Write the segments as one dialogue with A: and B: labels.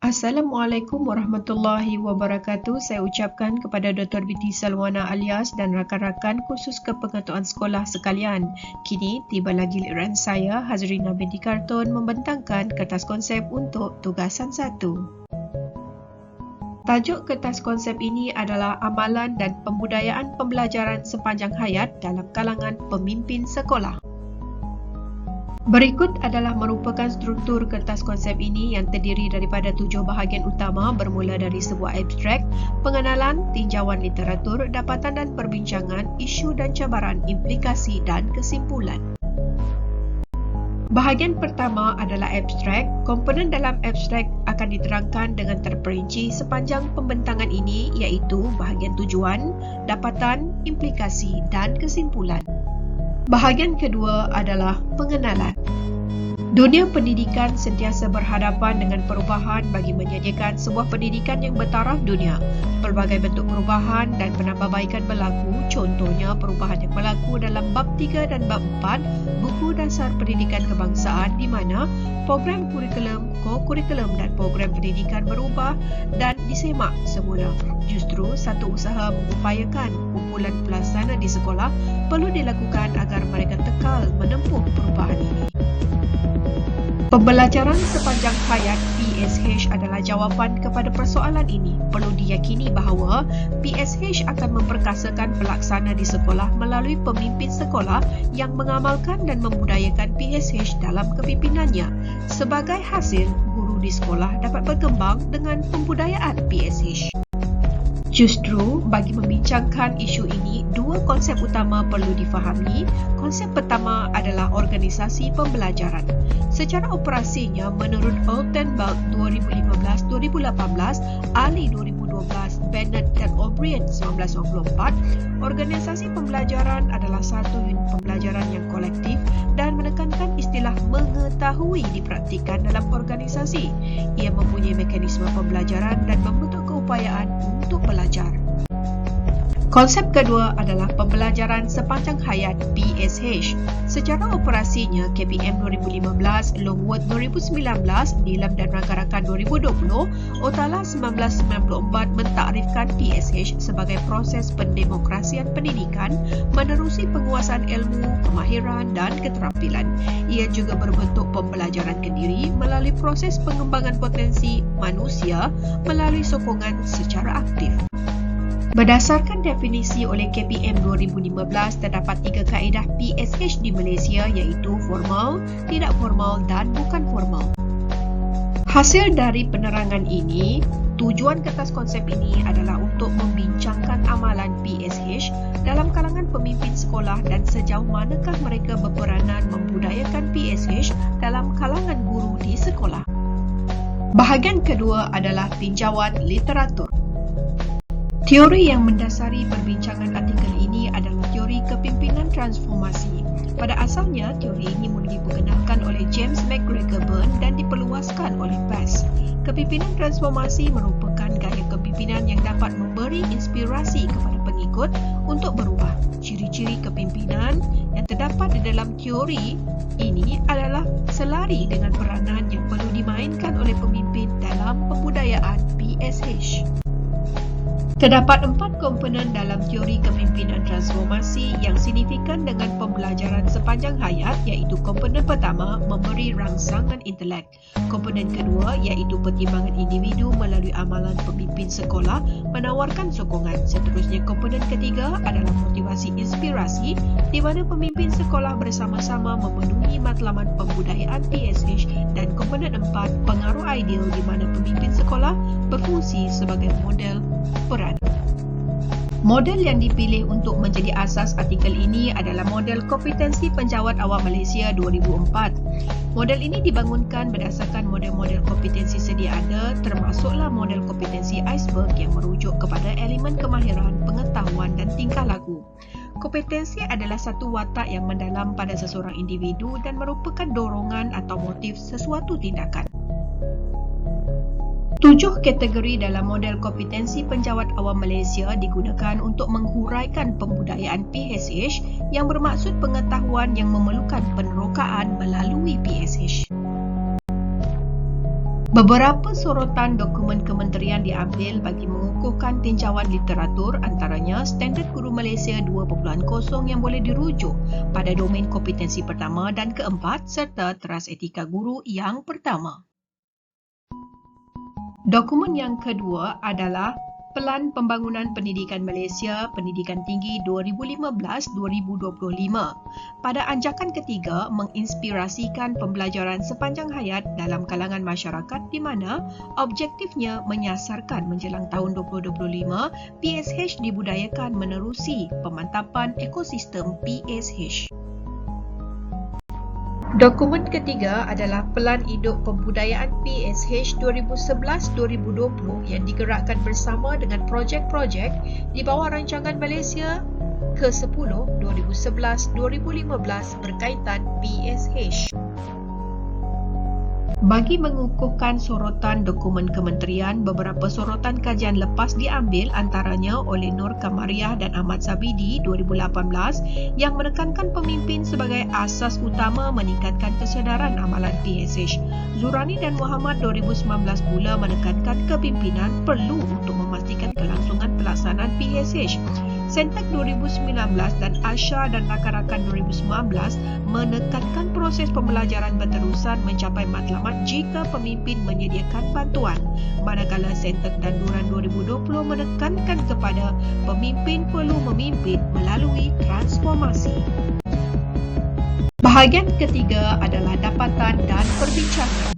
A: Assalamualaikum warahmatullahi wabarakatuh. Saya ucapkan kepada Dr. Binti Salwana Alias dan rakan-rakan kursus kepengetahuan sekolah sekalian. Kini tiba lagi giliran saya, Hazrina binti Kartun, membentangkan kertas konsep untuk tugasan 1. Tajuk kertas konsep ini adalah amalan dan pembudayaan pembelajaran sepanjang hayat dalam kalangan pemimpin sekolah. Berikut adalah merupakan struktur kertas konsep ini yang terdiri daripada 7 bahagian utama bermula dari sebuah abstrak, pengenalan, tinjauan literatur, dapatan dan perbincangan, isu dan cabaran, implikasi dan kesimpulan. Bahagian pertama adalah abstrak. Komponen dalam abstrak akan diterangkan dengan terperinci sepanjang pembentangan ini, iaitu bahagian tujuan, dapatan, implikasi dan kesimpulan. Bahagian kedua adalah pengenalan. Dunia pendidikan sentiasa berhadapan dengan perubahan bagi menyediakan sebuah pendidikan yang bertaraf dunia. Pelbagai bentuk perubahan dan penambahbaikan berlaku, contohnya perubahan yang berlaku dalam bab 3 dan bab 4 Buku Dasar Pendidikan Kebangsaan, di mana program kurikulum, ko-kurikulum dan program pendidikan berubah dan disemak semula. Justru satu usaha mengupayakan kumpulan pelaksana di sekolah perlu dilakukan agar mereka kekal menempuh perubahan ini. Pembelajaran sepanjang hayat PSH adalah jawapan kepada persoalan ini. Perlu diyakini bahawa PSH akan memperkasakan pelaksana di sekolah melalui pemimpin sekolah yang mengamalkan dan membudayakan PSH dalam kepimpinannya. Sebagai hasil, guru di sekolah dapat berkembang dengan pembudayaan PSH. Justru, bagi membincangkan isu ini, 2 konsep utama perlu difahami. Konsep pertama adalah organisasi pembelajaran. Secara operasinya, menurut Oldenburg 2015-2018, Ali 2012, Bennett dan O'Brien 1994, organisasi pembelajaran adalah satu unit pembelajaran yang kolektif dan menekankan istilah mengetahui dipraktikkan dalam organisasi. Ia mempunyai mekanisme pembelajaran dan membentuk keupayaan untuk belajar. Konsep kedua adalah pembelajaran sepanjang hayat PSH. Secara operasinya, KPM 2015, Longworth 2019, Nilam dan rakan-rakan 2020, Otala 1994 mentakrifkan PSH sebagai proses pendemokrasian pendidikan menerusi penguasaan ilmu, kemahiran dan keterampilan. Ia juga berbentuk pembelajaran kendiri melalui proses pengembangan potensi manusia melalui sokongan secara aktif. Berdasarkan definisi oleh KPM 2015, terdapat 3 kaedah PSH di Malaysia, iaitu formal, tidak formal dan bukan formal. Hasil dari penerangan ini, tujuan kertas konsep ini adalah untuk membincangkan amalan PSH dalam kalangan pemimpin sekolah dan sejauh manakah mereka berperanan membudayakan PSH dalam kalangan guru di sekolah. Bahagian kedua adalah tinjauan literatur. Teori yang mendasari perbincangan artikel ini adalah teori kepimpinan transformasi. Pada asalnya, teori ini mula diperkenalkan oleh James McGregor Burn dan diperluaskan oleh Bass. Kepimpinan transformasi merupakan gaya kepimpinan yang dapat memberi inspirasi kepada pengikut untuk berubah. Ciri-ciri kepimpinan yang terdapat di dalam teori ini adalah selari dengan peranan yang perlu dimainkan oleh pemimpin dalam pembudayaan PSH. Terdapat 4 komponen dalam teori kepimpinan transformasi yang signifikan dengan pembelajaran sepanjang hayat, iaitu komponen pertama, memberi rangsangan intelek. Komponen kedua, iaitu pertimbangan individu melalui amalan pemimpin sekolah, menawarkan sokongan. Seterusnya, komponen ketiga adalah motivasi inspirasi, di mana pemimpin sekolah bersama-sama memenuhi matlamat pembudayaan PSH, dan komponen 4, pengaruh ideal, di mana pemimpin sekolah berfungsi sebagai model peran. Model yang dipilih untuk menjadi asas artikel ini adalah model kompetensi penjawat awam Malaysia 2004. Model ini dibangunkan berdasarkan model-model kompetensi sedia ada, termasuklah model kompetensi iceberg yang merujuk kepada elemen kemahiran, pengetahuan dan tingkah laku. Kompetensi adalah satu watak yang mendalam pada seseorang individu dan merupakan dorongan atau motif sesuatu tindakan. 7 kategori dalam model kompetensi penjawat awam Malaysia digunakan untuk menghuraikan pembudayaan PSH yang bermaksud pengetahuan yang memerlukan penerokaan melalui PSH. Beberapa sorotan dokumen kementerian diambil bagi mengukuhkan tinjauan literatur, antaranya Standard Guru Malaysia 2.0 yang boleh dirujuk pada domain kompetensi pertama dan keempat serta teras etika guru yang pertama. Dokumen yang kedua adalah Pelan Pembangunan Pendidikan Malaysia Pendidikan Tinggi 2015-2025. Pada anjakan ketiga, menginspirasikan pembelajaran sepanjang hayat dalam kalangan masyarakat di mana objektifnya menyasarkan menjelang tahun 2025, PSH dibudayakan menerusi pemantapan ekosistem PSH. Dokumen ketiga adalah Pelan Induk Pembudayaan PSH 2011-2020 yang digerakkan bersama dengan projek-projek di bawah Rancangan Malaysia ke-10 2011-2015 berkaitan PSH. Bagi mengukuhkan sorotan dokumen kementerian, beberapa sorotan kajian lepas diambil antaranya oleh Nur Kamariah dan Ahmad Zabidi 2018 yang menekankan pemimpin sebagai asas utama meningkatkan kesedaran amalan PSH. Zurani dan Muhammad 2019 pula menekankan kepimpinan perlu untuk memastikan kelangsungan pelaksanaan PSH. Sentak 2019 dan Asha dan rakan-rakan 2019 menekankan proses pembelajaran berterusan mencapai matlamat jika pemimpin menyediakan bantuan, manakala Sentak dan Duran 2020 menekankan kepada pemimpin perlu memimpin melalui transformasi. Bahagian ketiga adalah dapatan dan perbincangan.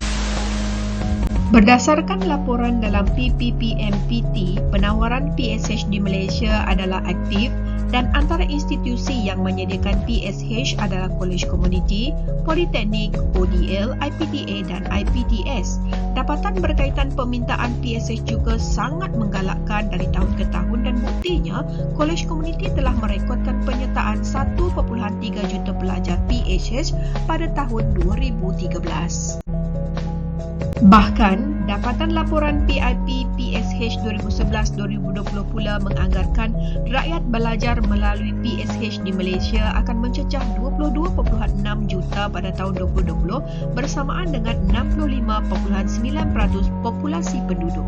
A: Berdasarkan laporan dalam PPPMPT, penawaran PSH di Malaysia adalah aktif dan antara institusi yang menyediakan PSH adalah Kolej Komuniti, Politeknik, ODL, IPTA dan IPTS. Dapatan berkaitan permintaan PSH juga sangat menggalakkan dari tahun ke tahun dan buktinya, Kolej Komuniti telah merekodkan penyertaan 1.3 juta pelajar PSH pada tahun 2013. Bahkan, dapatan laporan PIP PSH 2011-2020 pula menganggarkan rakyat belajar melalui PSH di Malaysia akan mencecah 22.6 juta pada tahun 2020 bersamaan dengan 65.9% populasi penduduk.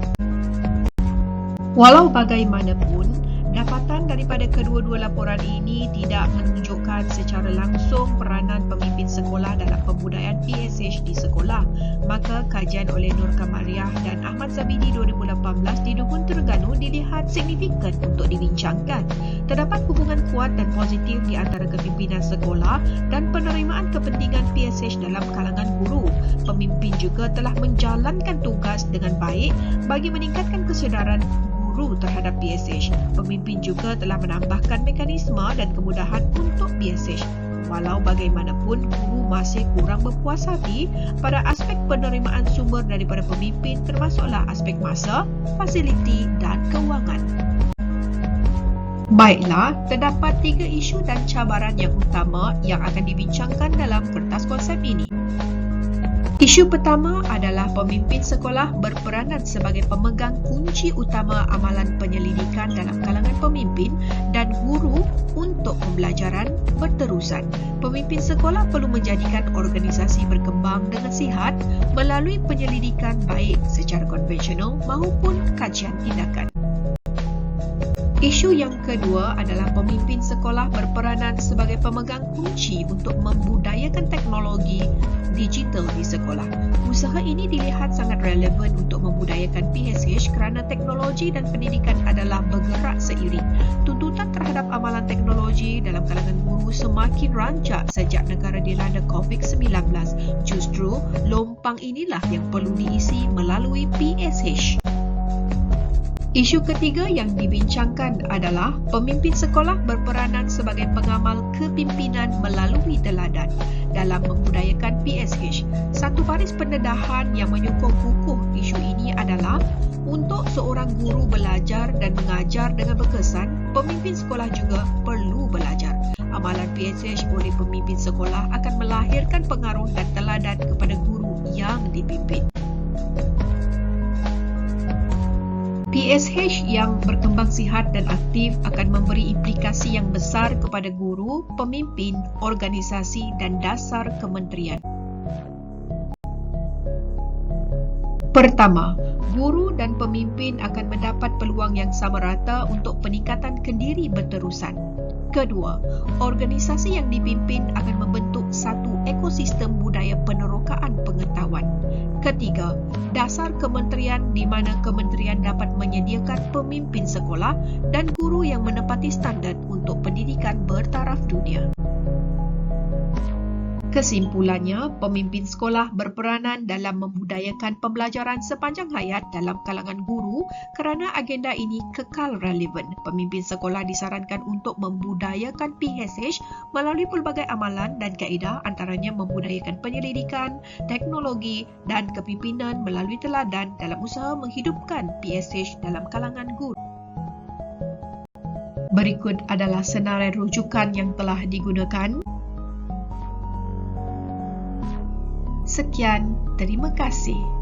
A: Walau bagaimanapun, dapatan daripada kedua-dua laporan ini tidak menunjukkan secara langsung peranan pemimpin sekolah dalam pembudayaan PSH di sekolah. Maka kajian oleh Nur Kamariah dan Ahmad Zabidi 2018 di Dugun Terengganu dilihat signifikan untuk dibincangkan. Terdapat hubungan kuat dan positif di antara kepimpinan sekolah dan penerimaan kepentingan PSH dalam kalangan guru. Pemimpin juga telah menjalankan tugas dengan baik bagi meningkatkan kesedaran guru terhadap PSH. Pemimpin juga telah menambahkan mekanisme dan kemudahan untuk PSH. Walau bagaimanapun, guru masih kurang berpuas hati pada aspek penerimaan sumber daripada pemimpin termasuklah aspek masa, fasiliti dan kewangan. Baiklah, terdapat 3 isu dan cabaran yang utama yang akan dibincangkan dalam kertas konsep ini. Isu pertama adalah pemimpin sekolah berperanan sebagai pemegang kunci utama amalan penyelidikan dalam kalangan pemimpin dan guru untuk pembelajaran berterusan. Pemimpin sekolah perlu menjadikan organisasi berkembang dengan sihat melalui penyelidikan baik secara konvensional maupun kajian tindakan. Isu yang kedua adalah pemimpin sekolah berperanan sebagai pemegang kunci untuk membudayakan teknologi digital di sekolah. Usaha ini dilihat sangat relevan untuk membudayakan PSH kerana teknologi dan pendidikan adalah bergerak seiring. Tuntutan terhadap amalan teknologi dalam kalangan guru semakin rancak sejak negara dilanda COVID-19. Justru, lompang inilah yang perlu diisi melalui PSH. Isu ketiga yang dibincangkan adalah pemimpin sekolah berperanan sebagai pengamal kepimpinan melalui teladan dalam membudayakan PSH. Satu baris pendedahan yang menyokong kukuh isu ini adalah untuk seorang guru belajar dan mengajar dengan berkesan, pemimpin sekolah juga perlu belajar. Amalan PSH oleh pemimpin sekolah akan melahirkan pengaruh dan teladan kepada guru yang dipimpin. PSH yang berkembang sihat dan aktif akan memberi implikasi yang besar kepada guru, pemimpin, organisasi dan dasar kementerian. Pertama, guru dan pemimpin akan mendapat peluang yang sama rata untuk peningkatan kendiri berterusan. Kedua, organisasi yang dipimpin akan membentuk satu ekosistem budaya penerokaan pengetahuan. Ketiga, dasar kementerian di mana kementerian dapat menyediakan pemimpin sekolah dan guru yang menepati standard untuk pendidikan bertaraf dunia. Kesimpulannya, pemimpin sekolah berperanan dalam membudayakan pembelajaran sepanjang hayat dalam kalangan guru kerana agenda ini kekal relevan. Pemimpin sekolah disarankan untuk membudayakan PSH melalui pelbagai amalan dan kaedah, antaranya membudayakan penyelidikan, teknologi dan kepimpinan melalui teladan dalam usaha menghidupkan PSH dalam kalangan guru. Berikut adalah senarai rujukan yang telah digunakan. Sekian, terima kasih.